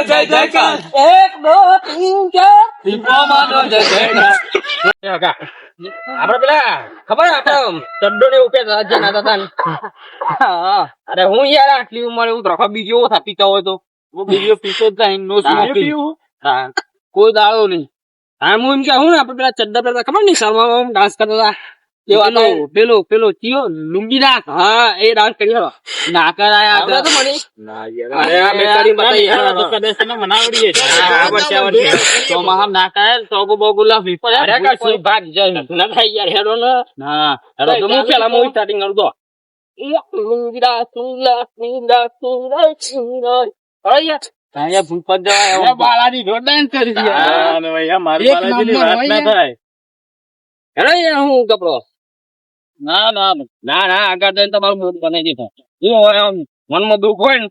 જય જયકાર. એક દો તીન ચાર દીપોમાંનો જય જયકાર. આપડે પેલા ખબર આપડે ચડ્ડો ને ઉપે રાજ્ય ના હતા ને. અરે હું યાર આટલી ઉંમરે હું રખા બીજો થા પીતા હોય તો બીજો પીતો જ થાય નો સ્મોકિંગ. કોઈ દાડો નહીં. હા હું એમ કે હું ને આપડે પેલા ચડ્ડા પેલા ખબર નહીં શર્મા ડાન્સ કરતા હતા પેલો ચિયો લુંગી નાક. હા એ ડાન્સ કરી હલો ના કરાયા આપડે તો મને ના યાર અરે આ મેકારી બતાઈ યાર તો કદેસ ને મનાવડીએ આવડે તો મહામ ના કાય તો બગુલા વિપર અરે કા સુઈ ભાગ જાય ના થાય યાર હેડો ના હેડો તો હું પેલા મૂવી સ્ટાર્ટિંગ કર દો લુંગી અરે યાર કાયા ભૂપત જવાય બાલાજી જોરદાર કરી યાર ભૈયા મારી બાલાજી વાત ના થાય હેડો યાર હું કપડો ના ના ના ના આગળ જઈને તમારું મૂડ બનાવી દીધો મનમાં દુઃખ હોય ને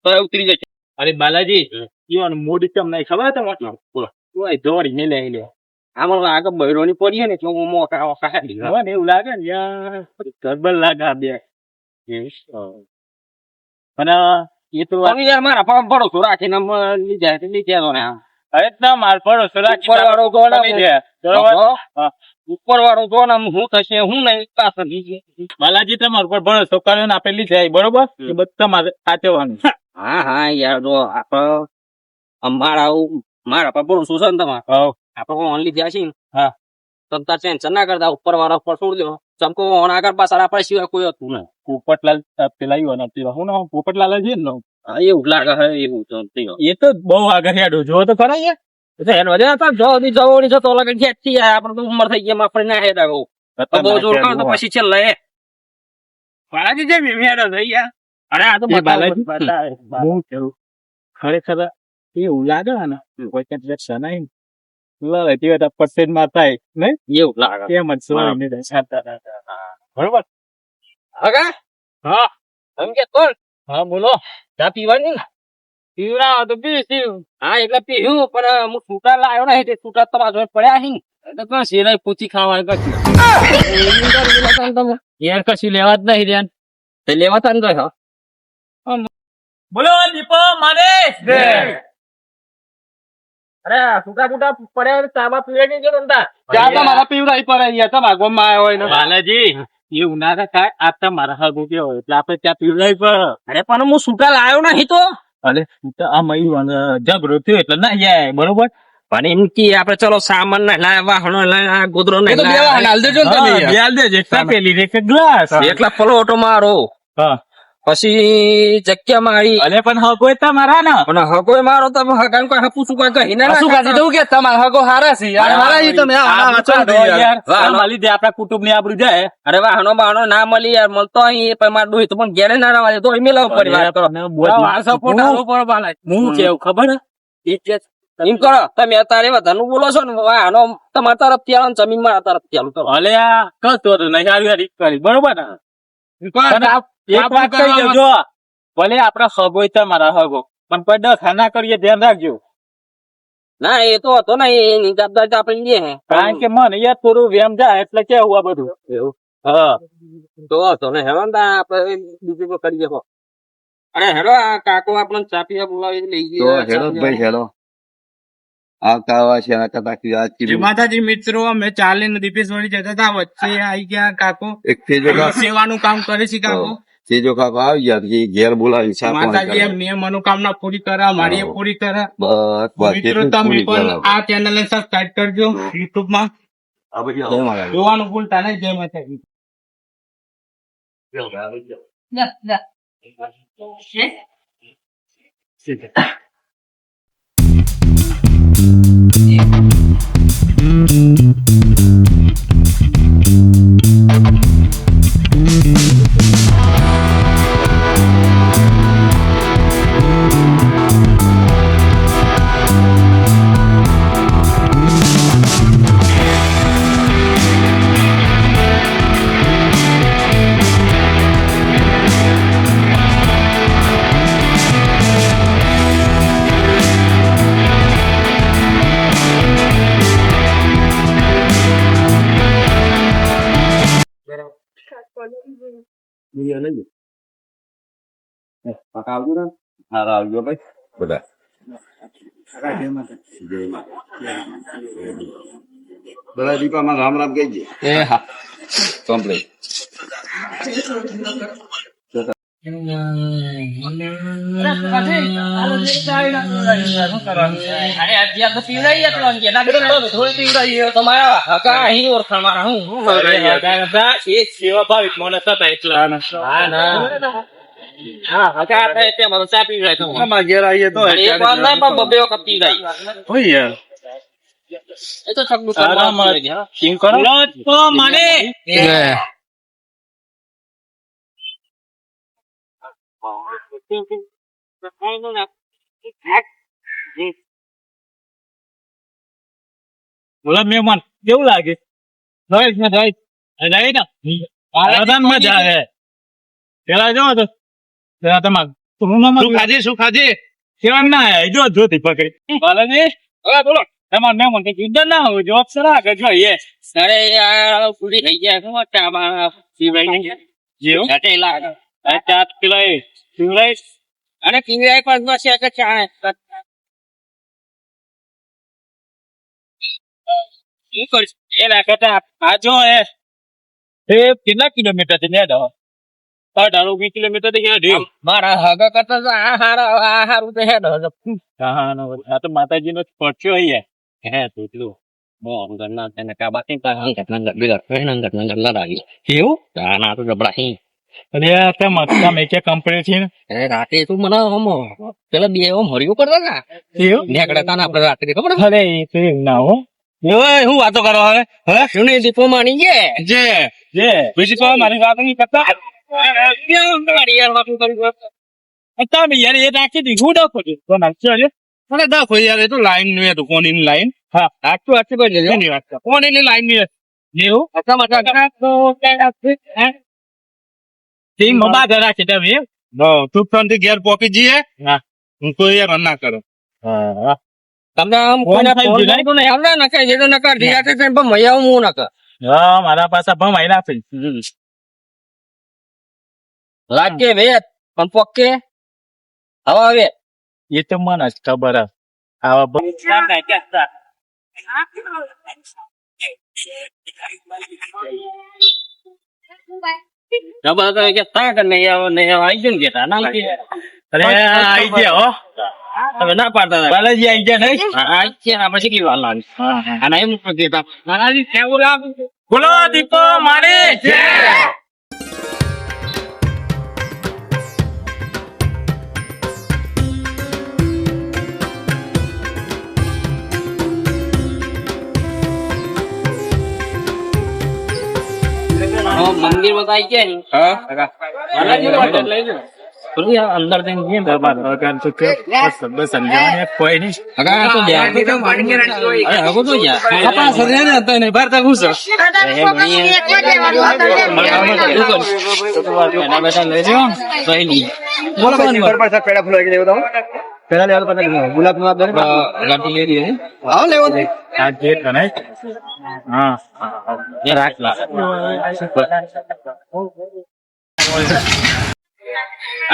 તો ઉતરી જશે. અરે બાલાજી ઈવન મૂડ કેમ નહીં ખબર તમને? બોલો દોડી ને લઈ લે આમાં આગળ બૈરોની પડી ને એટલે હું મોકા ઓકા મને એવું લાગે ને યાર ગરબર લાગે આ બે અને એ તો યાર મારા પગ ભરોસો રાખીને લીધા ને અરે ના માર ભરોસો રાખી ઉપર વાળો જો ને શું થશે હું નહીં પાછળ બાલાજી તમારા ઉપર ભરોસો કર્યો ને આપેલી જાય બરોબર એ બધું તમારે સાચવવાનું. હા હા યાર જો આપડે મારા પર ભરોસો છે ને તમારે આપડે ઓનલી જ્યાં છીએ ને હા તમ તાર ટેન્શન ના કરતા ઉપર વાળા ઉપર છોડી દો ચમકો આગળ પાછળ આપડે સિવાય કોઈ હતું ને પોપટલાલ પેલા હું ના પોપટલાલ છે ને એવું લાગે હે એવું એ તો બહુ આગળ હેડો જો તો ખરા યાર જવાની જતો લગન ખેંચી જાય આપડે તો ઉંમર થઈ ગયા આપડે ના હેડા બહુ જોર કરો તો પછી છેલ્લે બાલાજી જેમ હેડો થઈ ગયા. અરે આ તો બાલાજી હું કેવું ખરેખર એવું લાગે ને કોઈ કઈ શનાય લડે પર્સેન્ટ માં થાય નઈ એવું લાગે કેમ જ બરોબર હગા હા એમ કે કોણ હા બોલો ચા પીવાની ને પીવડા તો પીવું હા એટલે પીવું પણ હું છૂટા લાવ્યો ને તે છૂટા તમારા જોડે પડ્યા છે ને તો શેરાય પૂછી ખાવાની કશું યાર કશું લેવા જ નહીં ધ્યાન તે લેવા તા ને તો બોલો દીપો મારે અરે છૂટા ફૂટા પડ્યા ચાબા પીવે નહીં જો તમતા ચા તમારા પીવડાઈ પડે યાર તમારા ગામમાં આવ્યો હોય ને બાલાજી એવું ના થાય આ તમારા હગું કેવો એટલે આપડે ત્યાં પીવડાઈ પડે. અરે પણ હું છૂટા લાવ્યો નહીં તો અરે આ મયું ઝઘડો થયો એટલે ના જાય બરોબર પણ એમ કે આપડે ચલો સામાન ના લાયા વાહનો લાયા ગોદરો ને પેલી રે ગ્લાસ એટલા ફલોટો મારો પછી જગ્યા મારી અરે પણ હગો તમારા ને અને હગો મારો તમે હગાન કોઈ હપું શું કોઈ કહી ના કે તમારા હગો હારા છે લીધે આપડા કુટુંબ ની આબરૂ જાય. અરે વાહનો બાહનો ના મળી યાર મળતો અહીં મારે ડોહી તો પણ ઘેરે ના રવા દે તો મેલાવ પરિવાર કરો હું કેવું ખબર એમ કરો તમે અત્યારે વધારનું બોલો છો ને વાહનો તમારા તરફથી આવે જમીન મારા તરફથી આવું કરો અલે આ કતો નહીં આવી કરી બરોબર ને એક વાત કહી દેજો ભલે આપડે હગો તમારા હગો પણ કોઈ ડખા ના કરીએ ધ્યાન રાખજો. ના એ તો હતો ને એની જવાબદારી આપડે લઈએ કારણ કે મને યાર થોડું વેમ જાય એટલે કેવું આ બધું એવું હા તો હતો ને હેરાન આપડે બીજું કરી દેખો. અરે હેરો આ કાકો આપણને ચા પીવા બોલાવી લઈ ગયો હેરો ભાઈ હેરો આવતા માતાજી મિત્રો અમે ચાલીને દીપેશ વળી જતા હતા વચ્ચે આવી ગયા કાકો એક સેવાનું કામ કરે છે કાકો તેજો કાકો આવી ગયા ઘેર બોલાવી માતાજી એમની મનોકામના પૂરી કરે મારી પૂરી કરે. બસ મિત્રો તમે પણ આ ચેનલ ને સબસ્ક્રાઇબ કરજો યુટ્યુબ માં જોવાનું ભૂલતા નહીં. જય માતાજી. આવજો ભાઈ બધા બધા દીપામાં રામ રામ કહેજે. એ હા કમ્પ્લીટ. અરે અત્યારે તો પીવડાઈ જતો અંગે ના થોડી પીવડાઈ તમારા હકા અહીં ઓળખાણ મારા હું એ સેવા ભાવિક માણસ હતા એટલા હા ના હા હકા હતા એટલે મારો ચા પીવડાય તો આમાં ઘેર આવીએ તો એક વાર ના પણ બબે વખત પીવડાઈ હોય એ તો સગનું સિંગ કરો તો મને બોલા મહેમાન કેવું લાગે મજા આવે પેલા જો તો શું ખાધી કેવા ના આવ્યા જો જોતી પકડી બાલાજી હવે બોલો તમારે મહેમાન કઈ યુદ્ધ ના હોય જોબ સરા કે જોઈએ અરે યાર પૂરી થઈ ગયા શું ચા પીવડાઈ નહીં જેવું ઘટે લાગે ચાટ પીલાય પીવડાય અરે પીવડાઈ પણ બસ એક ચા શું કરશ એના કરતા આ જો એ કેટલા કિલોમીટર થી ને 18 કિલોમીટર થી હેડ મારા હગા કરતા તો આ હારું તો હેડ આ તો માતાજી નો પડ્યો અહીંયા હે તું બહુ અંગરના તેને કા બાકી કા અંગત નંગત બિલર નંગત ના રાગી એવું ના તો જબડા હી અરે આ તે મતલબ એક કંપની છે ને એ રાતે તું મને હમો પેલા બે ઓમ હરિયો કરતા કા એવું નેકડે તાના આપણે રાતે ખબર અરે એ તો ના હો હું વાતો કરો હવે શું નહીં દીપો માની જે બીજી તો મારી વાત નહીં કરતા તમે યાર એ નાખી દી હું ડખો છું તો નાખજો છે મને ડખો યાર એ તો લાઈન નું હતું કોની લાઈન હા આટલું આટલું કરી દેજો એની વાત કોની લાઈન ની જેવું અચ્છા મજા ટીમ મબા જરા છે તમે તું ફોન થી ઘેર પોકી જઈએ હા હું કોઈ યાર ના કરો હા તમને આમ કોઈને ફોન તો નહીં આવડે ને કઈ જેતો નકર દિયાતે પણ મૈયા હું નકર હા મારા પાસે ભમાઈ નાખી લાગે વેત પણ પોકે હવા આવે એ તો મને જ ખબર આવા જબર કે તા કે નહીં આવો આવી ગયો ને કેતા ના અરે આઈ ગયા હો હવે ના પાડતા બાલાજી આઈ ગયા નહીં આઈ છે આપણે કેટલી વાર લાગી અને એમ કેતા નાનાજી કેવું લાગે બોલો દીપો મારે જય મંદિર માં આવી ગયા ને અંદર કોઈ નહીં ગુલાબ હા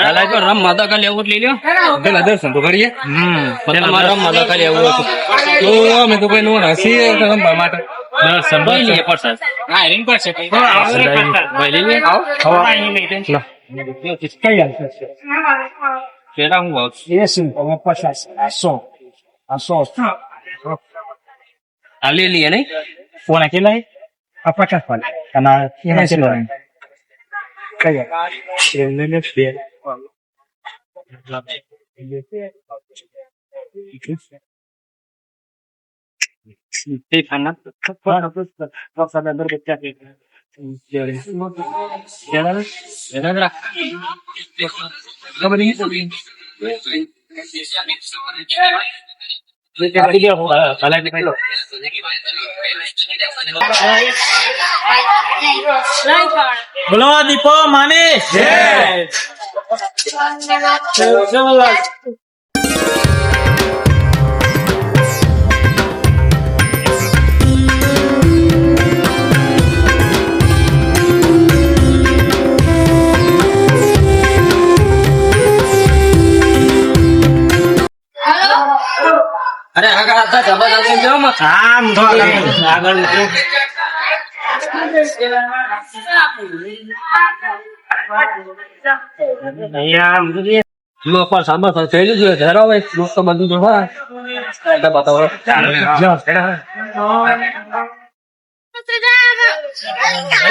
રાખ રમ માદા કાલે એવું લઈ લ્યો પેલા દર્શન તો કરીએ રમ માદા કાલે એવું હતું તો અમે તો કઈ નો હસી રમવા માટે દર્શન લઈએ પડશે હા રીંગ પડશે ભાઈ લઈ લે આવો કેરા હું આવ આ લઈ લઈએ નહીં ફોન કેટલા પચાસ ફોન અને એના કેટલા કયા એમને બે તે ખાના અંદર બચ્ચા કે બોલો દીપો માને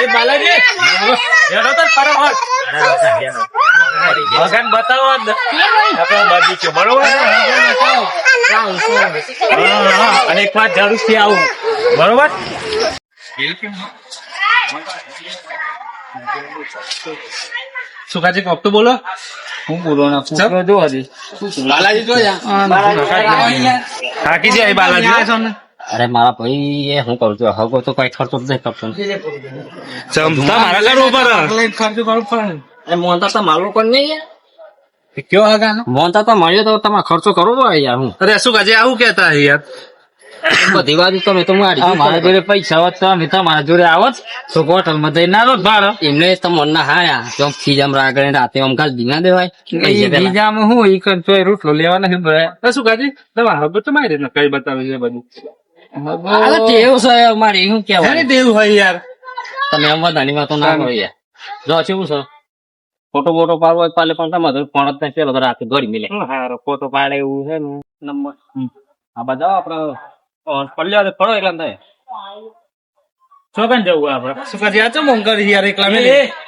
બાલાજી હેરો તો ફટાફટ ભગવાન બતાવો આપણો બગીચો બરોબર અને એક વાર જરૂરથી આવું બરોબર સુખાજી કોક તો બોલો હું બોલો ના જો હજી બાલાજી જો થાકી જાય બાલાજી અરે મારા ભાઈ એ હું કરું છું હગો તો કઈ ખર્ચો જ નહીં કરતો ચમતા મારા ઘર ઉપર ખર્ચો કરવો પડે અરે મોનતા તો મારું પણ નહીં યાર કયો હગાનો મોનતા તો મળ્યો તો તમારે ખર્ચો કરવો પડે યાર હું અરે શું કાજે આવું કેતા યાર બધી વાત તમે તો મારા જોડે પૈસા હોત તો અમે તમારા જોડે આવત તો હોટલ માં જઈને આવો ભાડો એમને તો મનના હાયા જો ખીજામ રાગડે રાતે આમ કાલ બીના દેવાય બીજામાં હું ઈ કરતો રોટલો લેવા નથી ભરે શું કાજી તમારે હવે તો મારી ને કઈ બતાવી છે બધું અરે તેવું છે મારે શું કેવાય દેવું હોય યાર તમે આમ વધાની વાતો ના કરો યાર જો કેવું છે ફોટો બોટો પાડવો હોય પાલે પણ તમારે ફોન જ નહીં પેલો તો રાતે દોરી મિલે હારો ફોટો પાડે એવું છે ને નંબર આ બધા આપડે પડ્યો ફળો એકલા થાય ચોકન જવું આપડે શું કાજી આ ચમ કરી યાર એકલા મેં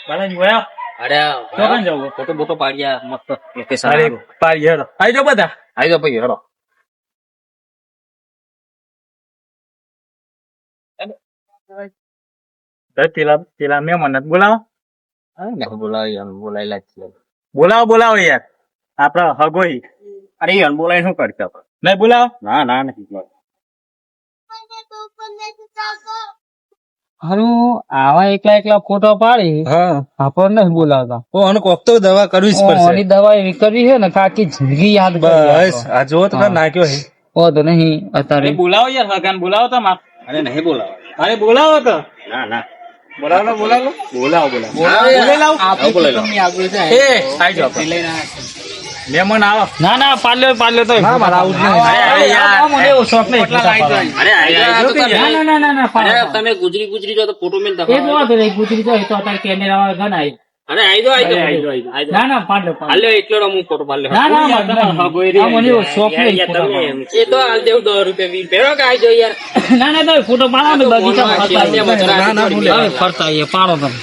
બાલાજી ગયા અરે ચોકન જવું ફોટો બોટો પાડ્યા મસ્ત લોકેશન અરે પાડી હેડો આઈ જાઓ બધા આવી જાઓ ભાઈ હેડો પેલા મહેમાન બોલાવો બોલાવો યાર આપડા હગોઈ અરે યાર બોલાય શું કરતા નહીં બોલાવો ના ના નથી હારું આવા એકલા ફોટો પાડી હા આપણને નથી બોલાવતા અને કોક તો દવા કરવી જ ઓની દવા એવી કરવી છે ને કે આખી જિંદગી યાદ બસ આ જો તો નાખ્યો છે ઓ તો નહીં અત્યારે બોલાવો યાર હગાન બોલાવો તમાર અરે નહીં બોલાવ અરે બોલાવો તો ના ના બોલાવો બોલાવો એ આઈ જાઓ મહેમાન આવો ના ના પાર્લર તો મારા આવું મને એવો શોખ નહીં અરે તમે ગુજરી જો તો ફોટો મેં એ જ વાત રહી ગુજરી તો અત્યારે કેમેરા ગણાય અરે આઈ દો ના ના પાર્લર હાલ્યો એકલો હું ફોટો પાડ્યો ના ના મને એવો શોખ નહીં એ તો હાલ દેવ 10 રૂપિયા વીર પેરો કે આઈ જો યાર ના ના તો ફોટો પાડો ને બગીચા ફરતા એ પાડો તમે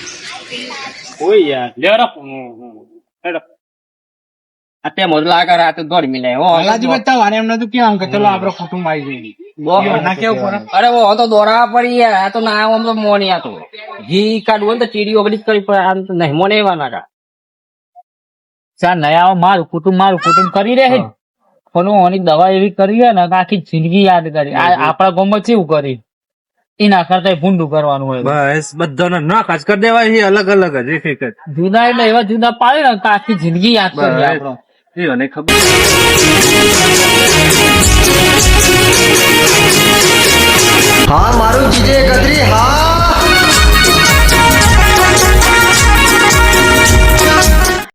ઓય યાર લેરો હેડો અત્યારે મોદલા આગળ રાતે દોડી મિલે બાલાજી બતાવો એમ નતું કેવું કે ચલો આપડે કુટુંબ આવી જઈએ ના કેવું પડે અરે વો તો દોરા પડી યાર આ તો ના આમ તો મોની આ તો ઘી કાઢવું ને તો ચીડી ઓગળી કરી પડે આમ તો નહીં મોને એવા ના ચા નયા મારું કુટુંબ કરી રહે પણ ઓની દવા એવી કરી હે ને કે આખી જિંદગી યાદ કરી આપડા ગામમાં કેવું કરી એના કરતા ભૂંડું કરવાનું હોય બસ બધાને ના ખાસ કરી દેવાય છે અલગ અલગ જ એક એક જ જુદા એટલે એવા જુદા પાડે ને કે આખી જિંદગી યાદ કરી આપડો એને ખબર હા મારું જીજે ગદરી હા